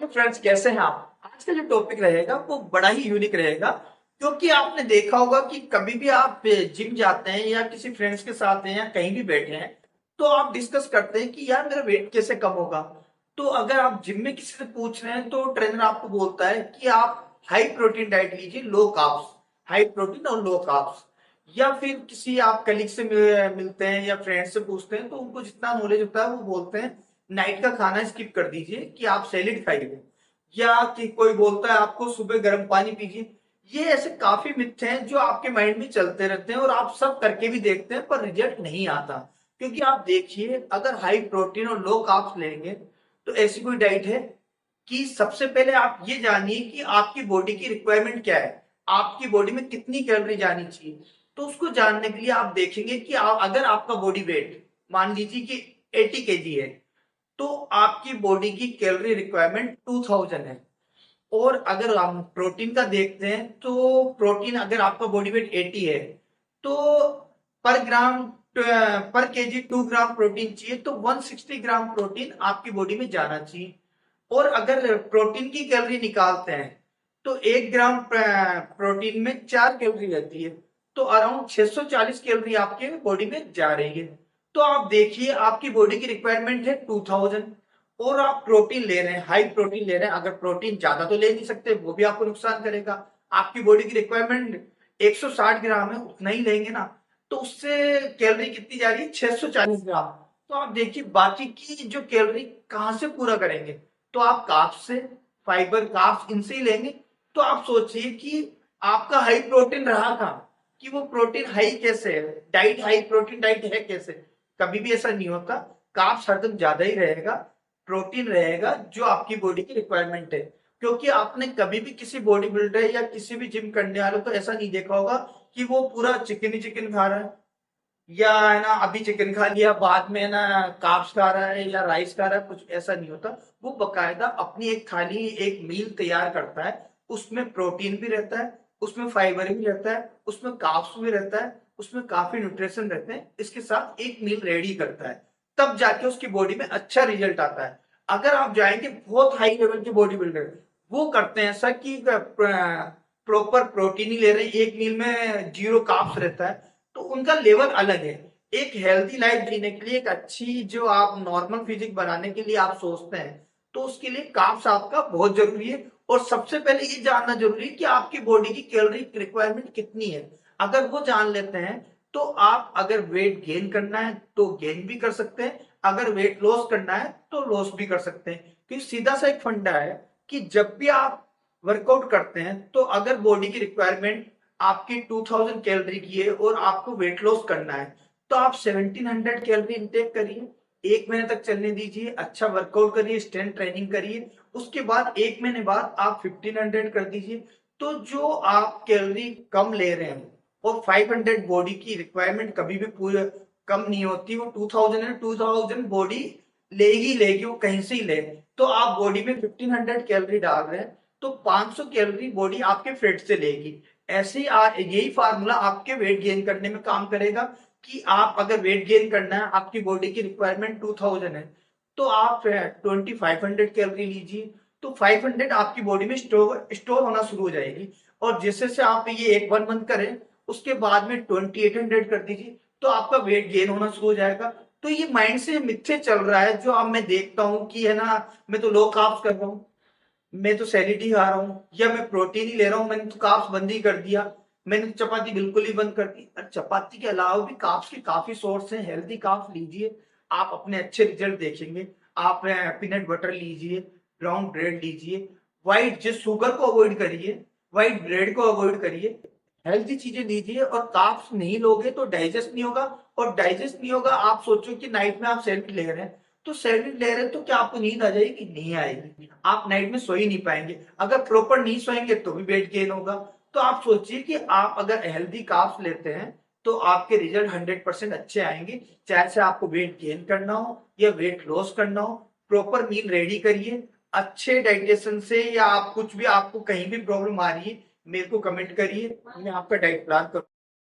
तो फ्रेंड्स, कैसे हैं आप? आज का जो टॉपिक रहेगा वो बड़ा ही यूनिक रहेगा, क्योंकि आपने देखा होगा कि कभी भी आप जिम जाते हैं या किसी फ्रेंड्स के साथ हैं या कहीं भी बैठे हैं, तो आप डिस्कस करते हैं कि यार मेरा वेट कैसे कम होगा। तो अगर आप जिम में किसी से पूछ रहे हैं तो ट्रेनर आपको बोलता है कि आप हाई प्रोटीन डाइट लीजिए, लो कार्ब्स, हाई प्रोटीन और लो कार्ब्स। या फिर किसी आप कलीग से मिलते हैं या फ्रेंड से पूछते हैं तो उनको जितना नॉलेज होता है वो बोलते हैं नाइट का खाना स्किप कर दीजिए कि आप सैलेड खाइए। या कि कोई बोलता है आपको सुबह गर्म पानी पीजिए। ये ऐसे काफी मिथ हैं जो आपके माइंड में चलते रहते हैं और आप सब करके भी देखते हैं पर रिजल्ट नहीं आता। क्योंकि आप देखिए, अगर हाई प्रोटीन और लो कार्ब्स लेंगे तो ऐसी कोई डाइट है कि सबसे पहले आप ये जानिए कि आपकी बॉडी की रिक्वायरमेंट क्या है, आपकी बॉडी में कितनी कैलोरी जानी चाहिए। तो उसको जानने के लिए आप देखेंगे कि अगर आपका बॉडी वेट मान लीजिए कि 80 केजी है, तो आपकी बॉडी की कैलोरी रिक्वायरमेंट 2000 है। और अगर हम प्रोटीन का देखते हैं तो प्रोटीन, अगर आपका बॉडी वेट 80 है तो पर ग्राम पर केजी 2 ग्राम प्रोटीन चाहिए, तो 160 ग्राम प्रोटीन आपकी बॉडी में जाना चाहिए। और अगर प्रोटीन की कैलोरी निकालते हैं तो 1 ग्राम प्रोटीन में 4 कैलोरी रहती है, तो अराउंड 640 कैलोरी आपके बॉडी में जा रही है। तो आप देखिए, आपकी बॉडी की रिक्वायरमेंट है 2000 और आप प्रोटीन ले रहे हैं, हाई प्रोटीन ले रहे हैं। अगर प्रोटीन ज्यादा तो ले नहीं सकते, वो भी आपको नुकसान करेगा। आपकी बॉडी की रिक्वायरमेंट 160 ग्राम है, उतना ही लेंगे ना, तो उससे कैलोरी कितनी जा रही है? 640 ग्राम। तो आप देखिए बाकी की जो कैलोरी कहां से पूरा करेंगे? तो आप कार्ब्स से, फाइबर कार्ब्स इनसे ही लेंगे। तो आप सोचिए कि आपका हाई प्रोटीन रहा था कि वो प्रोटीन हाई कैसे है, डाइट हाई प्रोटीन डाइट है कैसे? कभी भी ऐसा नहीं होता। कार्ब्स हरदम ज्यादा ही रहेगा, प्रोटीन रहेगा जो आपकी बॉडी की रिक्वायरमेंट है। क्योंकि आपने कभी भी किसी बॉडी बिल्डर या किसी भी जिम करने वाले को ऐसा नहीं देखा होगा कि वो पूरा चिकन ही चिकन खा रहा है, या है ना अभी चिकन खा लिया बाद में है ना कार्ब्स खा रहा है या राइस खा रहा है। कुछ ऐसा नहीं होता। वो बकायदा अपनी एक थाली, एक मील तैयार करता है। उसमें प्रोटीन भी रहता है, उसमें फाइबर भी रहता है, उसमें कार्ब्स भी रहता है, उसमें काफी न्यूट्रिशन रहते हैं। इसके साथ एक मील रेडी करता है, तब जाके उसकी बॉडी में अच्छा रिजल्ट आता है। अगर आप जाएंगे बहुत हाई लेवल के बॉडी बिल्डर, वो करते हैं ऐसा कि प्रॉपर प्रोटीन ही ले रहे हैं, एक मील में जीरो कार्ब्स रहता है, तो उनका लेवल अलग है। एक हेल्थी लाइफ जीने के लिए, एक अच्छी जो आप नॉर्मल फिजिक बनाने के लिए आप सोचते हैं, तो उसके लिए कार्ब्स आपका बहुत जरूरी है। और सबसे पहले ये जानना जरूरी है कि आपकी बॉडी की कैलोरी रिक्वायरमेंट कितनी है। अगर वो जान लेते हैं तो आप, अगर वेट गेन करना है तो गेन भी कर सकते हैं, अगर वेट लॉस करना है तो लॉस भी कर सकते हैं। क्योंकि सीधा सा एक फंडा है कि जब भी आप वर्कआउट करते हैं तो अगर बॉडी की रिक्वायरमेंट आपकी 2000 कैलोरी की है और आपको वेट लॉस करना है, तो आप 1700 कैलोरी इंटेक करिए। 1 महीने तक चलने दीजिए, अच्छा वर्कआउट करिए, स्ट्रेंथ ट्रेनिंग करिए। उसके बाद 1 महीने बाद आप 1500 कर दीजिए। तो जो आप कैलोरी कम ले रहे हैं, और 500 बॉडी की रिक्वायरमेंट कभी भी पूरी कम नहीं होती। वो 2000 है, 2000 बॉडी लेगी लेगी, वो कहीं से ही ले। तो आप बॉडी में 1500 कैलोरी डाल रहे हैं, तो 500 कैलोरी बॉडी आपके फैट से लेगी। ऐसे ही यही फार्मूला आपके वेट गेन करने में काम करेगा कि आप अगर वेट गेन करना है, आपकी बॉडी की रिक्वायरमेंट 2000 है, तो आप 2500 कैलोरी लीजिए। तो 500 आपकी बॉडी में स्टोर होना शुरू हो जाएगी। और जैसे से आप ये एक 1 मंथ करें, उसके बाद में 2800 कर दीजिए, तो आपका वेट गेन होना शुरू हो जाएगा। तो ये माइंड से मिथ्ये चल रहा है जो अब मैं देखता हूँ कि है ना, मैं तो लो कार्ब्स कर रहा हूँ, मैं तो सैलेड ही खा रहा हूँ, या मैं प्रोटीन ही ले रहा हूँ, मैंने तो कार्ब्स बंद ही कर दिया, मैंने तो चपाती बिल्कुल ही बंद कर दी। और चपाती के अलावा भी कार्ब्स के काफी सोर्स हैं, हेल्दी कार्ब्स लीजिए, आप अपने अच्छे रिजल्ट देखेंगे। आप पीनट बटर लीजिए, ब्राउन ब्रेड लीजिए, व्हाइट जिस शुगर को अवॉइड करिए, व्हाइट ब्रेड को अवॉइड करिए, हेल्थी चीजें लीजिए। और कार्ब्स नहीं लोगे तो डाइजेस्ट नहीं होगा, और डाइजेस्ट नहीं होगा, आप सोचो कि नाइट में आप सैलेड ले रहे हैं, तो सैलेड ले रहे हैं तो क्या आपको नींद आ जाएगी? नहीं आएगी। आप नाइट में सो ही नहीं पाएंगे। अगर प्रॉपर नहीं सोएंगे तो भी वेट गेन होगा। तो आप सोचिए कि आप अगर हेल्दी कार्ब्स लेते हैं तो आपके रिजल्ट 100% अच्छे आएंगे। चाहे से आपको वेट गेन करना हो या वेट लॉस करना हो, प्रॉपर मील रेडी करिए अच्छे डाइजेशन से। या आप कुछ भी, आपको कहीं भी प्रॉब्लम आ रही है, मेरे को कमेंट करिए, मैं आपका डाइट प्लान करूँ।